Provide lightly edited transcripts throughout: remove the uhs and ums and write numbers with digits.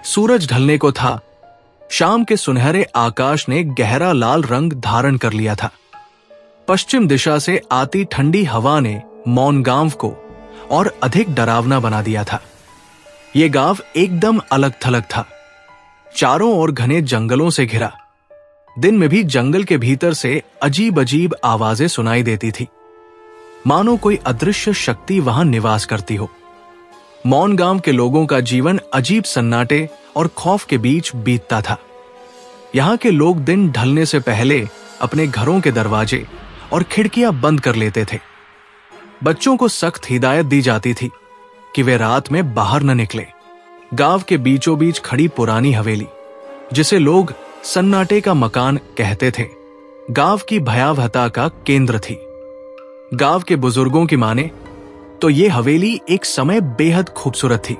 सूरज ढलने को था। शाम के सुनहरे आकाश ने गहरा लाल रंग धारण कर लिया था। पश्चिम दिशा से आती ठंडी हवा ने मौन गांव को और अधिक डरावना बना दिया था। यह गांव एकदम अलग थलग था, चारों ओर घने जंगलों से घिरा। दिन में भी जंगल के भीतर से अजीब अजीब आवाजें सुनाई देती थी, मानो कोई अदृश्य शक्ति वहां निवास करती हो। मौन गांव के लोगों का जीवन अजीब सन्नाटे और खौफ के बीच बीतता था। यहां के लोग दिन ढलने से पहले अपने घरों के दरवाजे और खिड़कियां बंद कर लेते थे। बच्चों को सख्त हिदायत दी जाती थी कि वे रात में बाहर न निकले। गांव के बीचों बीच खड़ी पुरानी हवेली, जिसे लोग सन्नाटे का मकान कहते थे, गांव की भयावहता का केंद्र थी। गांव के बुजुर्गों की माने तो ये हवेली एक समय बेहद खूबसूरत थी।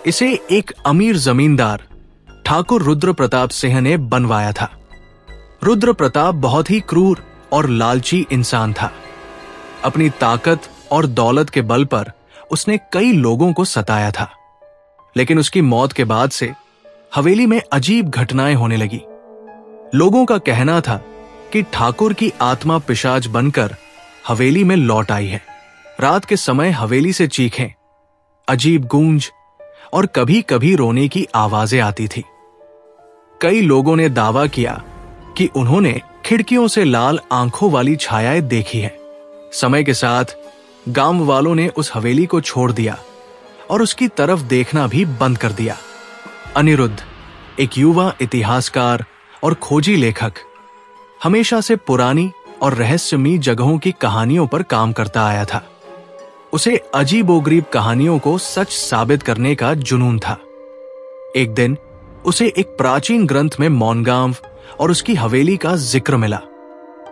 इसे एक अमीर जमींदार ठाकुर रुद्र प्रताप सिंह ने बनवाया था। रुद्र प्रताप बहुत ही क्रूर और लालची इंसान था। अपनी ताकत और दौलत के बल पर उसने कई लोगों को सताया था, लेकिन उसकी मौत के बाद से हवेली में अजीब घटनाएं होने लगी। लोगों का कहना था कि ठाकुर की आत्मा पिशाच बनकर हवेली में लौट आई है। रात के समय हवेली से चीखें, अजीब गूंज और कभी कभी रोने की आवाजें आती थी। कई लोगों ने दावा किया कि उन्होंने खिड़कियों से लाल आंखों वाली छायाएं देखी है। समय के साथ गांव वालों ने उस हवेली को छोड़ दिया और उसकी तरफ देखना भी बंद कर दिया। अनिरुद्ध, एक युवा इतिहासकार और खोजी लेखक, हमेशा से पुरानी और रहस्यमयी जगहों की कहानियों पर काम करता आया था। उसे अजीबोगरीब कहानियों को सच साबित करने का जुनून था। एक दिन उसे एक प्राचीन ग्रंथ में मौनगांव और उसकी हवेली का जिक्र मिला।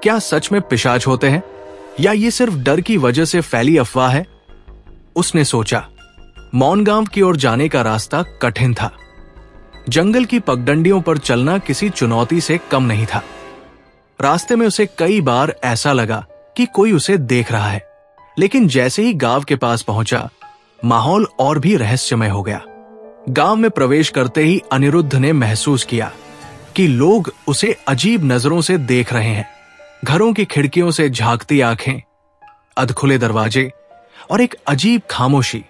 क्या सच में पिशाच होते हैं या ये सिर्फ डर की वजह से फैली अफवाह है? उसने सोचा। मौनगांव की ओर जाने का रास्ता कठिन था। जंगल की पगडंडियों पर चलना किसी चुनौती से कम नहीं था। रास्ते में उसे कई बार ऐसा लगा कि कोई उसे देख रहा है, लेकिन जैसे ही गांव के पास पहुंचा, माहौल और भी रहस्यमय हो गया। गांव में प्रवेश करते ही अनिरुद्ध ने महसूस किया कि लोग उसे अजीब नजरों से देख रहे हैं। घरों की खिड़कियों से झांकती आंखें, अधखुले दरवाजे और एक अजीब खामोशी,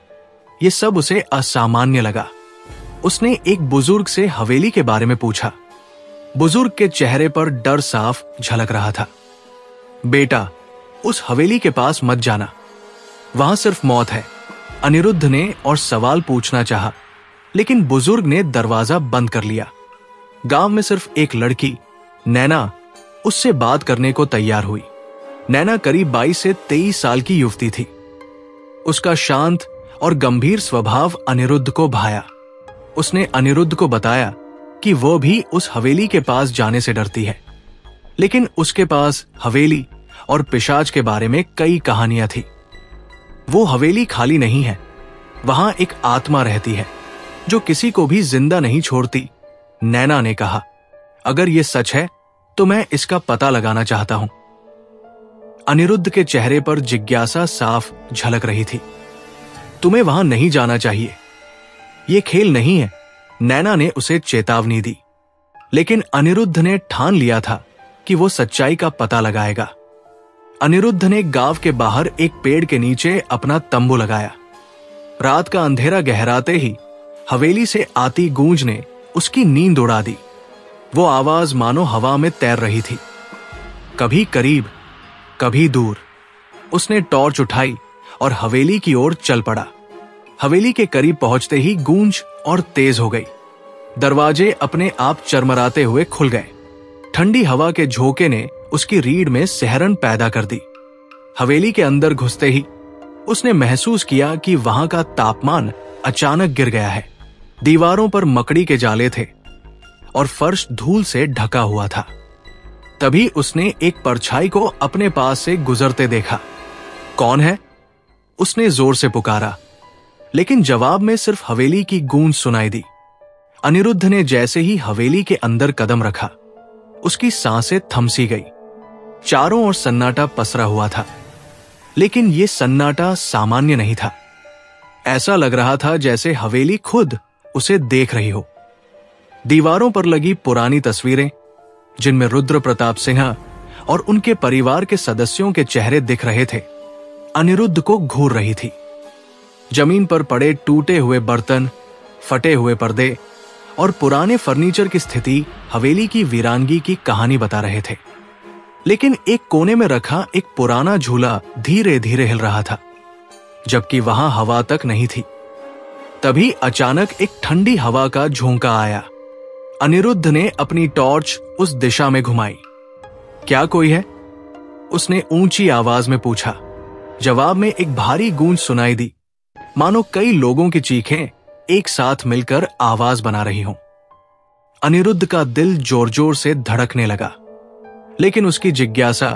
ये सब उसे असामान्य लगा। उसने एक बुजुर्ग से हवेली के बारे में पूछा। बुजुर्ग के चेहरे पर डर साफ झलक रहा था। बेटा, उस हवेली के पास मत जाना, वहां सिर्फ मौत है। अनिरुद्ध ने और सवाल पूछना चाहा, लेकिन बुजुर्ग ने दरवाजा बंद कर लिया। गांव में सिर्फ एक लड़की, नैना, उससे बात करने को तैयार हुई। नैना करीब 22 से 23 साल की युवती थी। उसका शांत और गंभीर स्वभाव अनिरुद्ध को भाया। उसने अनिरुद्ध को बताया कि वह भी उस हवेली के पास जाने से डरती है, लेकिन उसके पास हवेली और पिशाच के बारे में कई कहानियां थी। वो हवेली खाली नहीं है, वहां एक आत्मा रहती है जो किसी को भी जिंदा नहीं छोड़ती। नैना ने कहा, अगर ये सच है तो मैं इसका पता लगाना चाहता हूं। अनिरुद्ध के चेहरे पर जिज्ञासा साफ झलक रही थी। तुम्हें वहां नहीं जाना चाहिए, ये खेल नहीं है, नैना ने उसे चेतावनी दी। लेकिन अनिरुद्ध ने ठान लिया था कि वो सच्चाई का पता लगाएगा। अनिरुद्ध ने गांव के बाहर एक पेड़ के नीचे अपना तंबू लगाया। रात का अंधेरा गहराते ही हवेली से आती गूंज ने उसकी नींद उड़ा दी। वो आवाज मानो हवा में तैर रही थी, कभी करीब, कभी दूर। उसने टॉर्च उठाई और हवेली की ओर चल पड़ा। हवेली के करीब पहुंचते ही गूंज और तेज हो गई। दरवाजे अपने आप चरमराते हुए खुल गए। ठंडी हवा के झोंके ने उसकी रीढ़ में सिहरन पैदा कर दी। हवेली के अंदर घुसते ही उसने महसूस किया कि वहां का तापमान अचानक गिर गया है। दीवारों पर मकड़ी के जाले थे और फर्श धूल से ढका हुआ था। तभी उसने एक परछाई को अपने पास से गुजरते देखा। कौन है? उसने जोर से पुकारा, लेकिन जवाब में सिर्फ हवेली की गूंज सुनाई दी। अनिरुद्ध ने जैसे ही हवेली के अंदर कदम रखा, उसकी सांसें थम सी गई। चारों ओर सन्नाटा पसरा हुआ था, लेकिन यह सन्नाटा सामान्य नहीं था। ऐसा लग रहा था जैसे हवेली खुद उसे देख रही हो। दीवारों पर लगी पुरानी तस्वीरें, जिनमें रुद्र प्रताप सिंह और उनके परिवार के सदस्यों के चेहरे दिख रहे थे, अनिरुद्ध को घूर रही थी। जमीन पर पड़े टूटे हुए बर्तन, फटे हुए पर्दे और पुराने फर्नीचर की स्थिति हवेली की वीरानगी की कहानी बता रहे थे। लेकिन एक कोने में रखा एक पुराना झूला धीरे धीरे हिल रहा था, जबकि वहां हवा तक नहीं थी। तभी अचानक एक ठंडी हवा का झोंका आया। अनिरुद्ध ने अपनी टॉर्च उस दिशा में घुमाई। क्या कोई है? उसने ऊंची आवाज में पूछा। जवाब में एक भारी गूंज सुनाई दी, मानो कई लोगों की चीखें एक साथ मिलकर आवाज बना रही हों। अनिरुद्ध का दिल जोर जोर से धड़कने लगा, लेकिन उसकी जिज्ञासा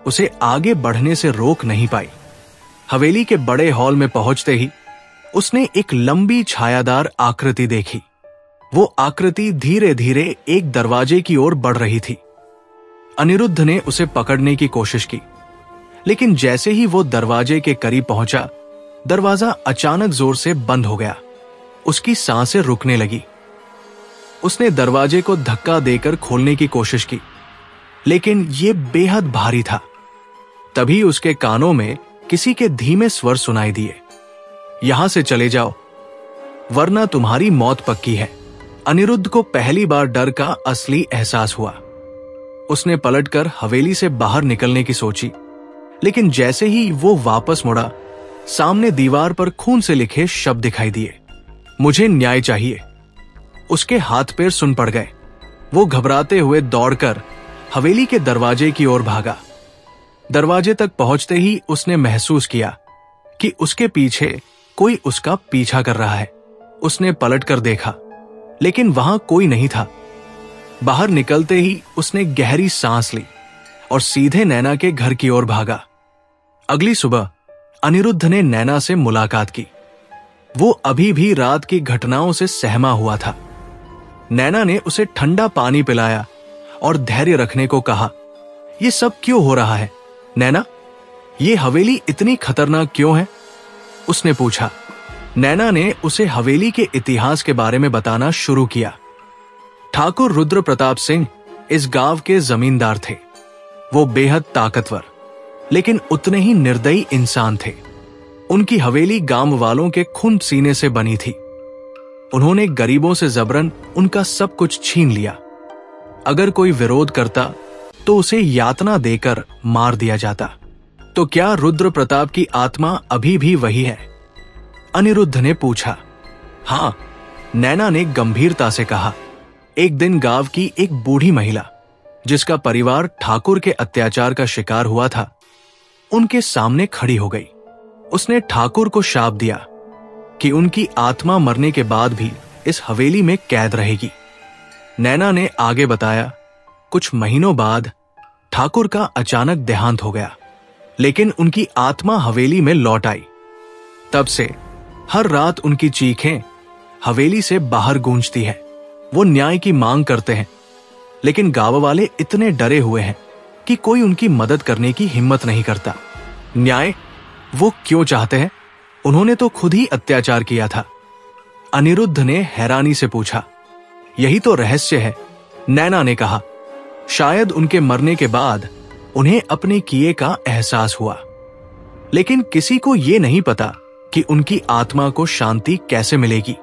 उसे आगे बढ़ने से रोक नहीं पाई। हवेली के बड़े हॉल में पहुंचते ही उसने एक लंबी छायादार आकृति देखी। वो आकृति धीरे धीरे एक दरवाजे की ओर बढ़ रही थी। अनिरुद्ध ने उसे पकड़ने की कोशिश की, लेकिन जैसे ही वो दरवाजे के करीब पहुंचा, दरवाजा अचानक जोर से बंद हो गया। उसकी सांसें रुकने लगी। उसने दरवाजे को धक्का देकर खोलने की कोशिश की, लेकिन यह बेहद भारी था। तभी उसके कानों में किसी के धीमे स्वर सुनाई दिए, यहां से चले जाओ, वरना तुम्हारी मौत पक्की है। अनिरुद्ध को पहली बार डर का असली एहसास हुआ। उसने पलटकर हवेली से बाहर निकलने की सोची, लेकिन जैसे ही वो वापस मुड़ा, सामने दीवार पर खून से लिखे शब्द दिखाई दिए, मुझे न्याय चाहिए। उसके हाथ पैर सुन पड़ गए। वो घबराते हुए दौड़कर हवेली के दरवाजे की ओर भागा। दरवाजे तक पहुंचते ही उसने महसूस किया कि उसके पीछे कोई उसका पीछा कर रहा है। उसने पलटकर देखा, लेकिन वहां कोई नहीं था। बाहर निकलते ही उसने गहरी सांस ली और सीधे नैना के घर की ओर भागा। अगली सुबह अनिरुद्ध ने नैना से मुलाकात की। वो अभी भी रात की घटनाओं से सहमा हुआ था। नैना ने उसे ठंडा पानी पिलाया और धैर्य रखने को कहा। यह सब क्यों हो रहा है नैना? ये हवेली इतनी खतरनाक क्यों है? उसने पूछा। नैना ने उसे हवेली के इतिहास के बारे में बताना शुरू किया। ठाकुर रुद्र प्रताप सिंह इस गांव के जमींदार थे। वो बेहद ताकतवर, लेकिन उतने ही निर्दयी इंसान थे। उनकी हवेली गांव वालों के खून सीने से बनी थी। उन्होंने गरीबों से जबरन उनका सब कुछ छीन लिया। अगर कोई विरोध करता तो उसे यातना देकर मार दिया जाता। तो क्या रुद्र प्रताप की आत्मा अभी भी वही है? अनिरुद्ध ने पूछा। हां, नैना ने गंभीरता से कहा। एक दिन गांव की एक बूढ़ी महिला, जिसका परिवार ठाकुर के अत्याचार का शिकार हुआ था, उनके सामने खड़ी हो गई। उसने ठाकुर को शाप दिया कि उनकी आत्मा मरने के बाद भी इस हवेली में कैद रहेगी। नैना ने आगे बताया, कुछ महीनों बाद ठाकुर का अचानक देहांत हो गया, लेकिन उनकी आत्मा हवेली में लौट आई। तब से हर रात उनकी चीखें हवेली से बाहर गूंजती है। वो न्याय की मांग करते हैं, लेकिन गांव वाले इतने डरे हुए हैं कि कोई उनकी मदद करने की हिम्मत नहीं करता। न्याय वो क्यों चाहते हैं? उन्होंने तो खुद ही अत्याचार किया था। अनिरुद्ध ने हैरानी से पूछा। यही तो रहस्य है, नैना ने कहा। शायद उनके मरने के बाद उन्हें अपने किए का एहसास हुआ, लेकिन किसी को यह नहीं पता कि उनकी आत्मा को शांति कैसे मिलेगी।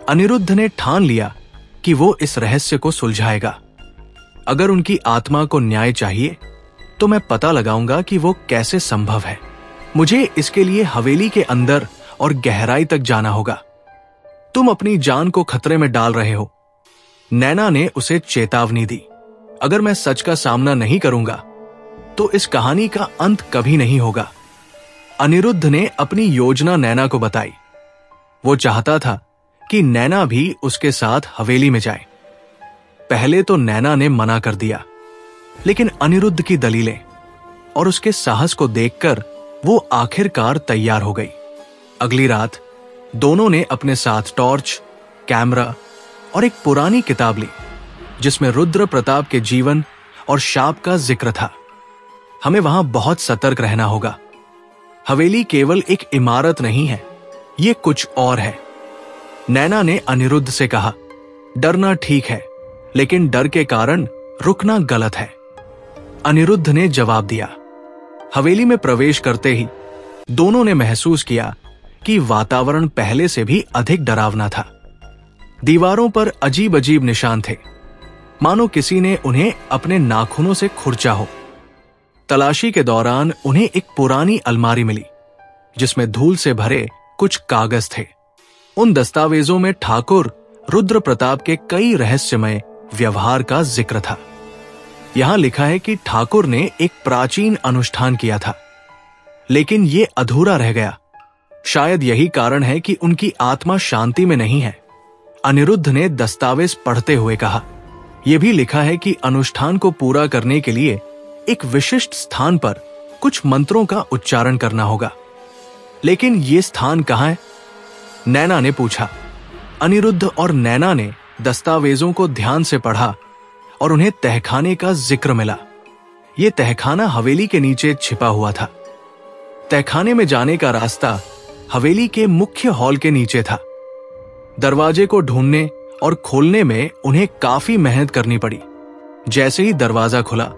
अनिरुद्ध ने ठान लिया कि वो इस रहस्य को सुलझाएगा। अगर उनकी आत्मा को न्याय चाहिए तो मैं पता लगाऊंगा कि वो कैसे संभव है। मुझे इसके लिए हवेली के अंदर और गहराई तक जाना होगा। तुम अपनी जान को खतरे में डाल रहे हो। नैना ने उसे चेतावनी दी। अगर मैं सच का सामना नहीं करूंगा तो इस कहानी का अंत कभी नहीं होगा। अनिरुद्ध ने अपनी योजना नैना को बताई। वो चाहता था कि नैना भी उसके साथ हवेली में जाए। पहले तो नैना ने मना कर दिया, लेकिन अनिरुद्ध की दलीलें और उसके साहस को देखकर वो आखिरकार तैयार हो गई। अगली रात दोनों ने अपने साथ टॉर्च, कैमरा और एक पुरानी किताब ली, जिसमें रुद्र प्रताप के जीवन और शाप का जिक्र था। हमें वहां बहुत सतर्क रहना होगा। हवेली केवल एक इमारत नहीं है, ये कुछ और है। नैना ने अनिरुद्ध से कहा, डरना ठीक है, लेकिन डर के कारण रुकना गलत है। अनिरुद्ध ने जवाब दिया। हवेली में प्रवेश करते ही दोनों ने महसूस किया कि वातावरण पहले से भी अधिक डरावना था। दीवारों पर अजीब अजीब निशान थे, मानो किसी ने उन्हें अपने नाखूनों से खुरचा हो। तलाशी के दौरान उन्हें एक पुरानी अलमारी मिली, जिसमें धूल से भरे कुछ कागज थे। उन दस्तावेजों में ठाकुर रुद्र प्रताप के कई रहस्यमय व्यवहार का जिक्र था। यहां लिखा है कि ठाकुर ने एक प्राचीन अनुष्ठान किया था, लेकिन यह अधूरा रह गया। शायद यही कारण है कि उनकी आत्मा शांति में नहीं है। अनिरुद्ध ने दस्तावेज पढ़ते हुए कहा, यह भी लिखा है कि अनुष्ठान को पूरा करने के लिए एक विशिष्ट स्थान पर कुछ मंत्रों का उच्चारण करना होगा। लेकिन यह स्थान कहां है? नैना ने पूछा। अनिरुद्ध और नैना ने दस्तावेजों को ध्यान से पढ़ा और उन्हें तहखाने का जिक्र मिला। यह तहखाना हवेली के नीचे छिपा हुआ था। तहखाने में जाने का रास्ता हवेली के मुख्य हॉल के नीचे था। दरवाजे को ढूंढने और खोलने में उन्हें काफी मेहनत करनी पड़ी। जैसे ही दरवाजा खुला,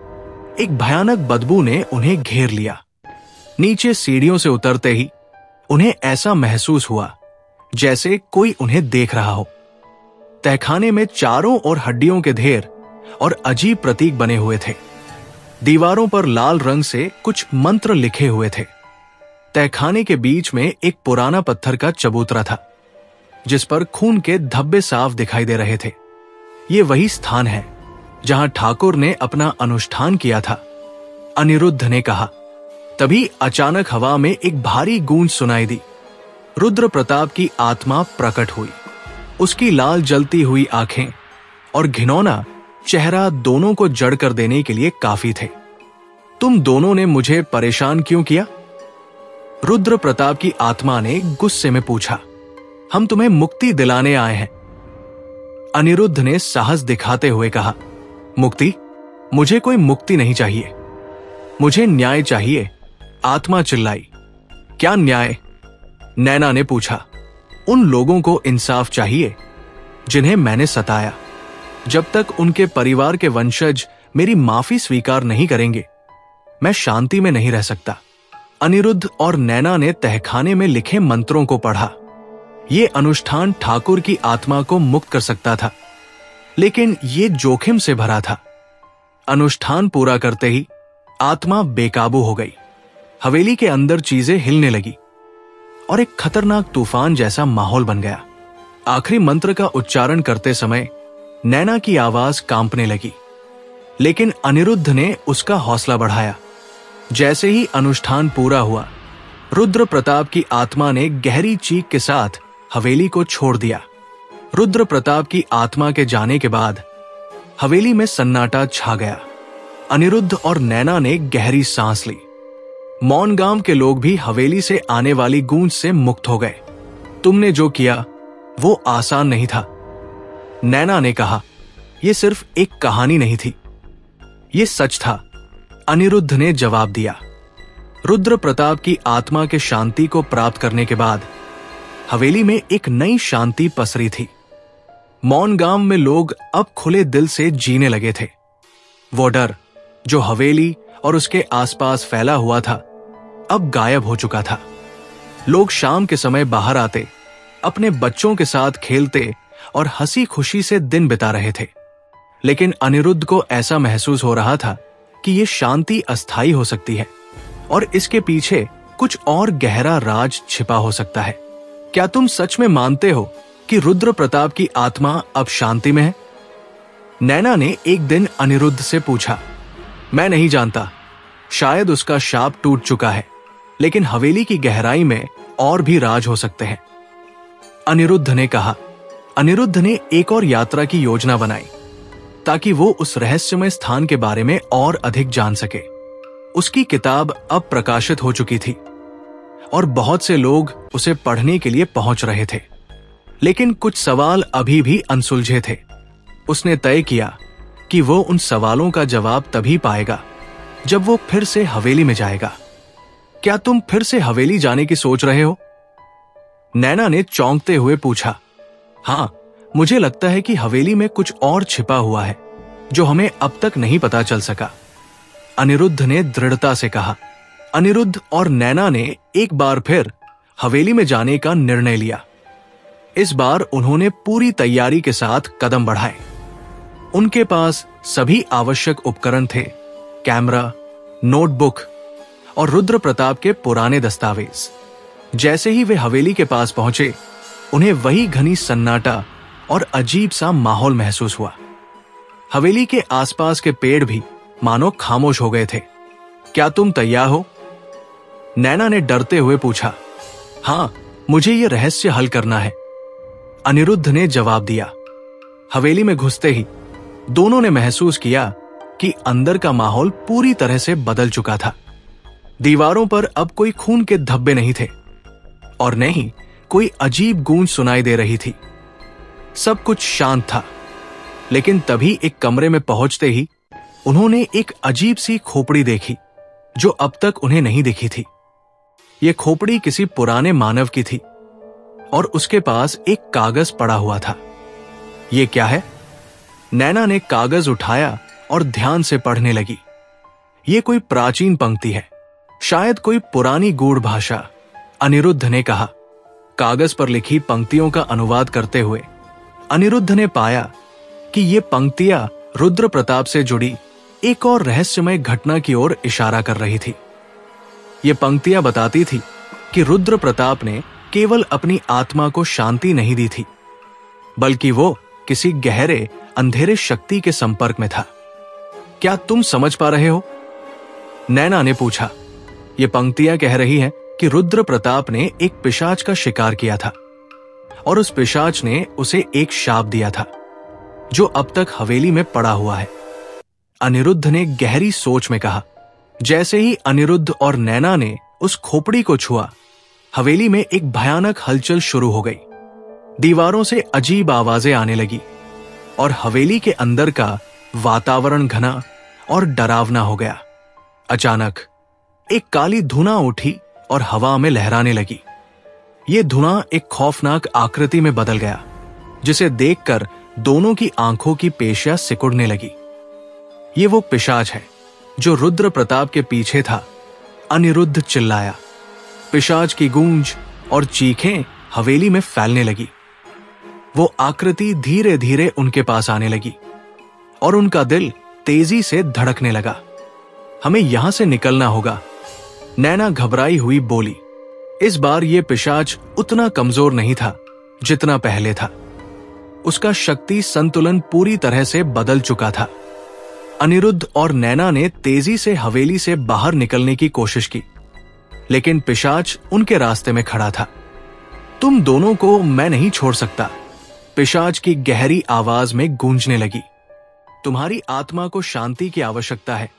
एक भयानक बदबू ने उन्हें घेर लिया। नीचे सीढ़ियों से उतरते ही उन्हें ऐसा महसूस हुआ जैसे कोई उन्हें देख रहा हो। तहखाने में चारों ओर हड्डियों के ढेर और अजीब प्रतीक बने हुए थे। दीवारों पर लाल रंग से कुछ मंत्र लिखे हुए थे। तहखाने के बीच में एक पुराना पत्थर का चबूतरा था, जिस पर खून के धब्बे साफ दिखाई दे रहे थे। ये वही स्थान है जहां ठाकुर ने अपना अनुष्ठान किया था, अनिरुद्ध ने कहा। तभी अचानक हवा में एक भारी गूंज सुनाई दी। रुद्र प्रताप की आत्मा प्रकट हुई। उसकी लाल जलती हुई आंखें और घिनौना चेहरा दोनों को जड़ कर देने के लिए काफी थे। तुम दोनों ने मुझे परेशान क्यों किया? रुद्र प्रताप की आत्मा ने गुस्से में पूछा। हम तुम्हें मुक्ति दिलाने आए हैं, अनिरुद्ध ने साहस दिखाते हुए कहा। मुक्ति? मुझे कोई मुक्ति नहीं चाहिए, मुझे न्याय चाहिए, आत्मा चिल्लाई। क्या न्याय? नैना ने पूछा। उन लोगों को इंसाफ चाहिए जिन्हें मैंने सताया। जब तक उनके परिवार के वंशज मेरी माफी स्वीकार नहीं करेंगे, मैं शांति में नहीं रह सकता। अनिरुद्ध और नैना ने तहखाने में लिखे मंत्रों को पढ़ा। यह अनुष्ठान ठाकुर की आत्मा को मुक्त कर सकता था, लेकिन यह जोखिम से भरा था। अनुष्ठान पूरा करते ही आत्मा बेकाबू हो गई। हवेली के अंदर चीजें हिलने लगी और एक खतरनाक तूफान जैसा माहौल बन गया। आखिरी मंत्र का उच्चारण करते समय नैना की आवाज कांपने लगी, लेकिन अनिरुद्ध ने उसका हौसला बढ़ाया। जैसे ही अनुष्ठान पूरा हुआ, रुद्र प्रताप की आत्मा ने गहरी चीख के साथ हवेली को छोड़ दिया। रुद्र प्रताप की आत्मा के जाने के बाद हवेली में सन्नाटा छा गया। अनिरुद्ध और नैना ने गहरी सांस ली। मौन गांव के लोग भी हवेली से आने वाली गूंज से मुक्त हो गए। तुमने जो किया वो आसान नहीं था, नैना ने कहा। यह सिर्फ एक कहानी नहीं थी, यह सच था, अनिरुद्ध ने जवाब दिया। रुद्र प्रताप की आत्मा के शांति को प्राप्त करने के बाद हवेली में एक नई शांति पसरी थी। मौन गांव में लोग अब खुले दिल से जीने लगे थे। वो डर जो हवेली और उसके आसपास फैला हुआ था, अब गायब हो चुका था। लोग शाम के समय बाहर आते, अपने बच्चों के साथ खेलते और हंसी खुशी से दिन बिता रहे थे। लेकिन अनिरुद्ध को ऐसा महसूस हो रहा था कि यह शांति अस्थायी हो सकती है और इसके पीछे कुछ और गहरा राज छिपा हो सकता है। क्या तुम सच में मानते हो कि रुद्र प्रताप की आत्मा अब शांति में है? नैना ने एक दिन अनिरुद्ध से पूछा। मैं नहीं जानता, शायद उसका शाप टूट चुका है, लेकिन हवेली की गहराई में और भी राज हो सकते हैं, अनिरुद्ध ने कहा। अनिरुद्ध ने एक और यात्रा की योजना बनाई ताकि वो उस रहस्यमय स्थान के बारे में और अधिक जान सके। उसकी किताब अब प्रकाशित हो चुकी थी और बहुत से लोग उसे पढ़ने के लिए पहुंच रहे थे, लेकिन कुछ सवाल अभी भी अनसुलझे थे। उसने तय किया कि वो उन सवालों का जवाब तभी पाएगा जब वो फिर से हवेली में जाएगा। क्या तुम फिर से हवेली जाने की सोच रहे हो? नैना ने चौंकते हुए पूछा। हाँ, मुझे लगता है कि हवेली में कुछ और छिपा हुआ है जो हमें अब तक नहीं पता चल सका, अनिरुद्ध ने दृढ़ता से कहा। अनिरुद्ध और नैना ने एक बार फिर हवेली में जाने का निर्णय लिया। इस बार उन्होंने पूरी तैयारी के साथ कदम बढ़ाए। उनके पास सभी आवश्यक उपकरण थे, कैमरा, नोटबुक और रुद्र प्रताप के पुराने दस्तावेज। जैसे ही वे हवेली के पास पहुंचे, उन्हें वही घनी सन्नाटा और अजीब सा माहौल महसूस हुआ। हवेली के आसपास के पेड़ भी मानो खामोश हो गए थे। क्या तुम तैयार हो? नैना ने डरते हुए पूछा। हाँ, मुझे यह रहस्य हल करना है, अनिरुद्ध ने जवाब दिया। हवेली में घुसते ही दोनों ने महसूस किया कि अंदर का माहौल पूरी तरह से बदल चुका था। दीवारों पर अब कोई खून के धब्बे नहीं थे और न ही कोई अजीब गूंज सुनाई दे रही थी। सब कुछ शांत था, लेकिन तभी एक कमरे में पहुंचते ही उन्होंने एक अजीब सी खोपड़ी देखी जो अब तक उन्हें नहीं दिखी थी। यह खोपड़ी किसी पुराने मानव की थी और उसके पास एक कागज पड़ा हुआ था। यह क्या है? नैना ने कागज उठाया और ध्यान से पढ़ने लगी। यह कोई प्राचीन पंक्ति है, शायद कोई पुरानी गूढ़ भाषा, अनिरुद्ध ने कहा। कागज पर लिखी पंक्तियों का अनुवाद करते हुए अनिरुद्ध ने पाया कि ये पंक्तियां रुद्र प्रताप से जुड़ी एक और रहस्यमय घटना की ओर इशारा कर रही थी। ये पंक्तियां बताती थी कि रुद्र प्रताप ने केवल अपनी आत्मा को शांति नहीं दी थी, बल्कि वो किसी गहरे अंधेरे शक्ति के संपर्क में था। क्या तुम समझ पा रहे हो? नैना ने पूछा। ये पंक्तियां कह रही हैं कि रुद्र प्रताप ने एक पिशाच का शिकार किया था और उस पिशाच ने उसे एक शाप दिया था जो अब तक हवेली में पड़ा हुआ है, अनिरुद्ध ने गहरी सोच में कहा। जैसे ही अनिरुद्ध और नैना ने उस खोपड़ी को छुआ, हवेली में एक भयानक हलचल शुरू हो गई। दीवारों से अजीब आवाजें आने लगी और हवेली के अंदर का वातावरण घना और डरावना हो गया। अचानक एक काली धुआं उठी और हवा में लहराने लगी। यह धुआं एक खौफनाक आकृति में बदल गया, जिसे देखकर दोनों की आंखों की पेशियां सिकुड़ने लगी। ये वो पिशाच है जो रुद्र प्रताप के पीछे था, अनिरुद्ध चिल्लाया। पिशाच की गूंज और चीखें हवेली में फैलने लगी। वो आकृति धीरे धीरे उनके पास आने लगी और उनका दिल तेजी से धड़कने लगा। हमें यहां से निकलना होगा, नैना घबराई हुई बोली। इस बार यह पिशाच उतना कमजोर नहीं था जितना पहले था। उसका शक्ति संतुलन पूरी तरह से बदल चुका था। अनिरुद्ध और नैना ने तेजी से हवेली से बाहर निकलने की कोशिश की, लेकिन पिशाच उनके रास्ते में खड़ा था। तुम दोनों को मैं नहीं छोड़ सकता, पिशाच की गहरी आवाज में गूंजने लगी। तुम्हारी आत्मा को शांति की आवश्यकता है।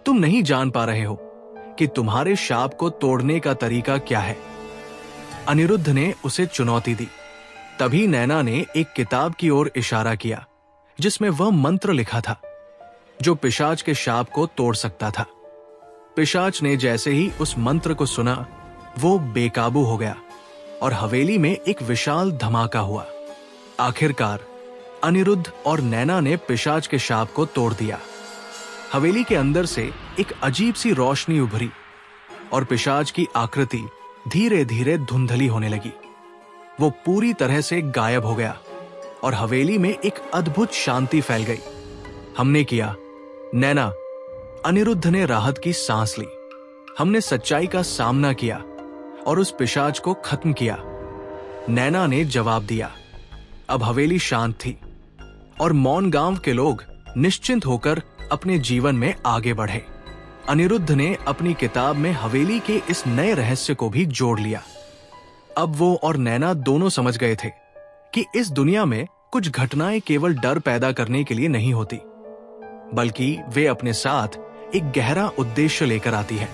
तुम नहीं जान पा रहे हो कि तुम्हारे शाप को तोड़ने का तरीका क्या है। अनिरुद्ध ने उसे चुनौती दी। तभी नैना ने एक किताब की ओर इशारा किया जिसमें वह मंत्र लिखा था जो पिशाच के शाप को तोड़ सकता था। पिशाच ने जैसे ही उस मंत्र को सुना, वो बेकाबू हो गया और हवेली में एक विशाल धमाका हुआ। आखिरकार अनिरुद्ध और नैना ने पिशाच के शाप को तोड़ दिया। हवेली के अंदर से एक अजीब सी रोशनी उभरी और पिशाच की आकृति धीरे धीरे धुंधली होने लगी। वो पूरी तरह से गायब हो गया और हवेली में एक अद्भुत शांति फैल गई। हमने किया, नैना, अनिरुद्ध ने राहत की सांस ली। हमने सच्चाई का सामना किया और उस पिशाच को खत्म किया, नैना ने जवाब दिया। अब हवेली शांत थी और मौन गांव के लोग निश्चिंत होकर अपने जीवन में आगे बढ़े। अनिरुद्ध ने अपनी किताब में हवेली के इस नए रहस्य को भी जोड़ लिया। अब वो और नैना दोनों समझ गए थे कि इस दुनिया में कुछ घटनाएं केवल डर पैदा करने के लिए नहीं होती, बल्कि वे अपने साथ एक गहरा उद्देश्य लेकर आती हैं।